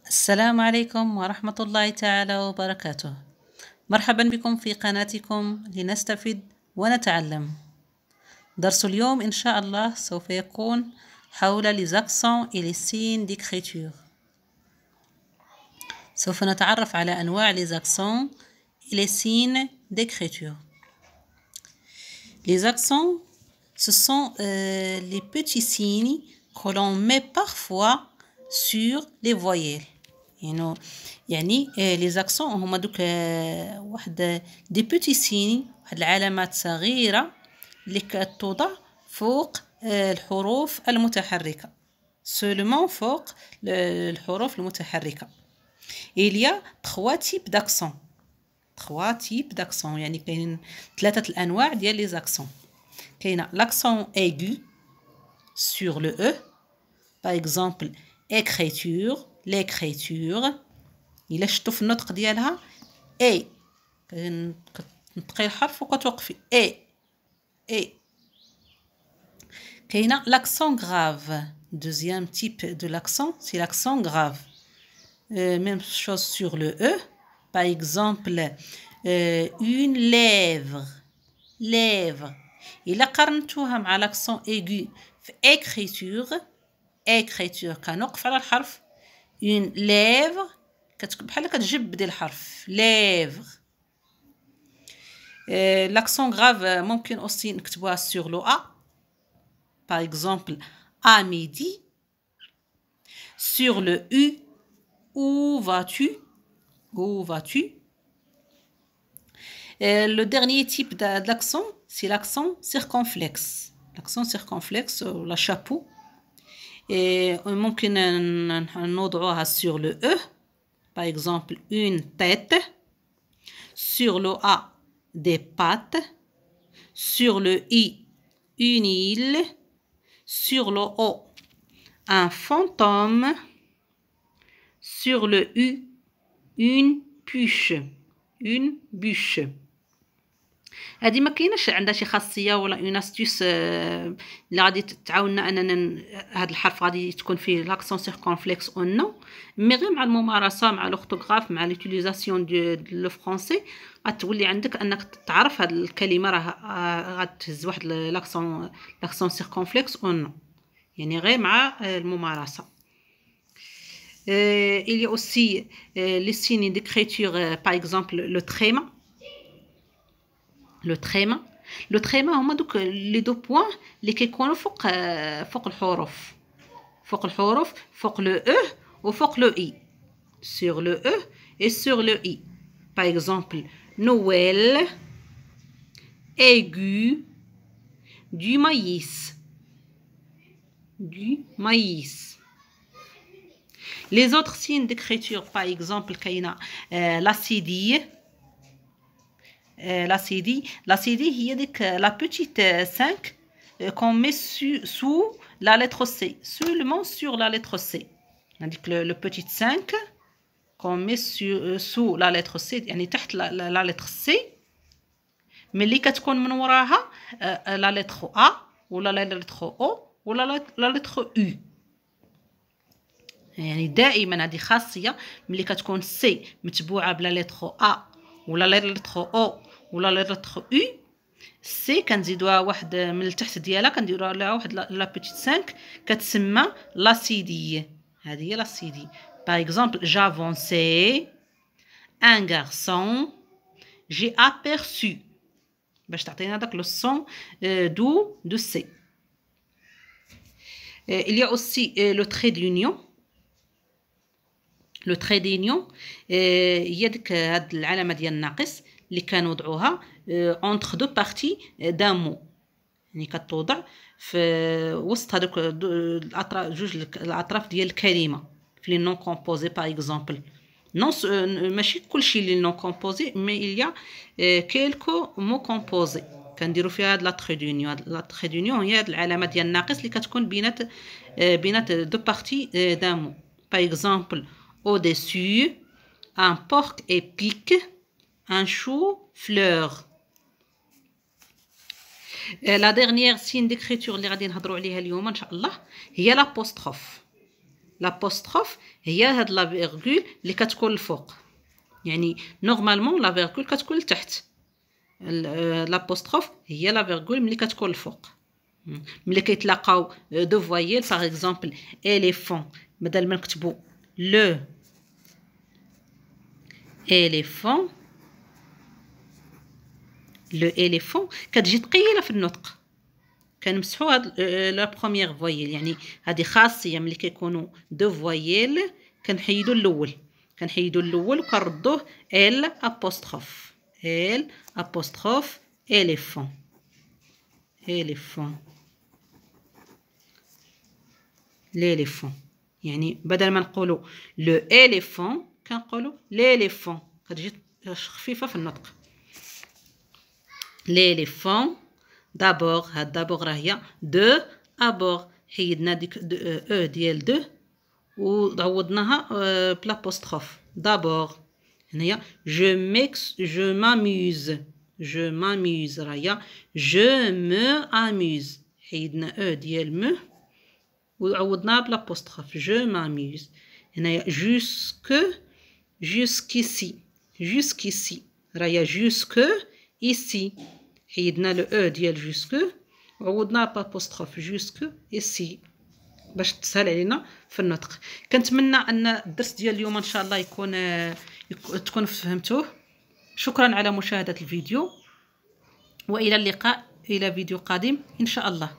السلام عليكم ورحمة الله تعالى وبركاته. مرحبا بكم في قناتكم لنستفيد ونتعلم. درس اليوم إن شاء الله سوف يكون حول les accents et les signes d'écriture. سوف نتعرف على أنواع les accents et les signes d'écriture. Les accents, ce sont les petits signes que l'on met parfois sur les voyelles. يعني les accents هما دوك واحد دي بيتي سيني، واحد العلامات صغيرة اللي كتوضع فوق الحروف المتحركة، seulement فوق الحروف المتحركة. Il y a trois types d'accents. يعني كاين ثلاثة الأنواع ديال les accents. كاين l'accent aigu sur le E, par exemple l'écriture. إلا شفتو في النطق ديالها اي كتنطقي الحرف وكتوقفي اي. كاينه l'accent grave. Deuxième type de l'accent, c'est l'accent grave. Même chose sur le E. Par exemple, une lèvre. إلا قارنتوها مع l'accent aigu في écriture كنوقف على الحرف. Une lèvre بحال كتجبدي الحرف lèvre. L'accent grave ممكن aussi نكتبوها sur le A. Par exemple, à midi. Sur le U, où vas-tu? Le dernier type d'accent, c'est l'accent circonflexe. L'accent circonflexe, la chapeau. ممكن نوضعوها sur le E. Par exemple, une tête. Sur le A, des pattes. Sur le I, une île. Sur le O, un fantôme. Sur le U, une bûche. هذه ما كايناش عندها شي خاصيه ولا اون استيس اللي غادي تعاوننا اننا هذا الحرف غادي تكون فيه لاكسون سيركونفلكس او نو، مي غير مع الممارسه مع لوغتوغراف مع ليوتيليزاسيون دو لو فرونسي غتولي عندك انك تعرف هذه الكلمه راه غتهز واحد لاكسون سيركونفلكس او نو، يعني غير مع الممارسه. il y a aussi les signes d'écriture, par exemple le tréma هما دوك لي دو بوين اللي كيكونوا فوق الحروف فوق لو او وفوق لو اي. sur le E et sur le I. Par exemple, Noël, aigu, du maïs. Les autres signes d'écriture, par exemple, كاينه l'acédille. L'acédille هي ديك la petite 5 qu'on met sous la lettre C, seulement sur la lettre C. هذيك le petit 5 qu'on met sous la lettre C، يعني تحت la lettre C، ملي كتكون من وراها la lettre A ولا la lettre O ولا la lettre U. يعني دائما هذه خاصيه ملي كتكون سي متبوعه بلا lettre A ولا la lettre O ولا la lettre U، سي كنزيدوها واحد من التحت ديالها كنديروها لها واحد لا بيتيت 5 كتسمى لاسيديه. هذه هي لاسيدي. Par exemple, j'avançais, un garçon, j'ai aperçu. باش تعطينا داك لو سون دو سي. Il y a aussi le trait d'union. Le trait d'union هي ديك هاد العلامه ديال الناقص اللي كنوضعوها entre deux parties d'un mot، يعني كتوضع في وسط هذوك الاطراف جوج الاطراف ديال الكلمه في لي نون كومبوزي. باغ اكزومبل نون ماشي كلشي لي نون كومبوزي، مي إليا كيلكو مو كومبوزي كنديروا فيها هاد لا تري دونيون. لا تري دونيون هي هاد العلامه ديال الناقص اللي كتكون بينات دو بارتي دان مو. باغ اكزومبل au-dessus, un porc épique, un chou fleur. La dernière signe d'écriture اللي غادي نهضروا عليها اليوم ان شاء الله هي l'apostrophe. لابوستروف هي هاد لا فيرغول اللي كتكون الفوق، يعني نورمالمون لا فيرغول كتكون لتحت، لابوستروف هي لا فيرغول ملي كتكون الفوق. ملي كيتلاقاو دو فواييل باغ اكزومبل éléphant، بدل ما نكتبوا لو éléphant، لو éléphant كتجي ثقيله في النطق، كنمسحوا هاد لا بروميير فواييل، يعني هذه خاصيه ملي كيكونوا دو فواييل كنحيدوا الاول وكنردوه ال ابوستروف، ال ابوستروف éléphant، l'éléphant، يعني بدل ما نقولوا لو éléphant كنقولوا l'éléphant، كتجي خفيفه في النطق. l'éléphant دابور، هاد دابور راه هي دو ابور، حيدنا ديك او ديال دو وعوضناها بلابوستروف دابور. هنايا جو m'amuse راه هي جو me amuse، حيدنا او ديال مو وعوضناها بلابوستروف جو m'amuse. هنايا jusqu'ici راه هي jusque ici، حيدنا لو او ديال جوسكو وعوضناه بابوستروف جوسكو ايسي باش تسهل علينا في النطق. كنتمنى ان الدرس ديال اليوم ان شاء الله تكون فهمتوه. شكرا على مشاهدة الفيديو، والى اللقاء الى فيديو قادم ان شاء الله.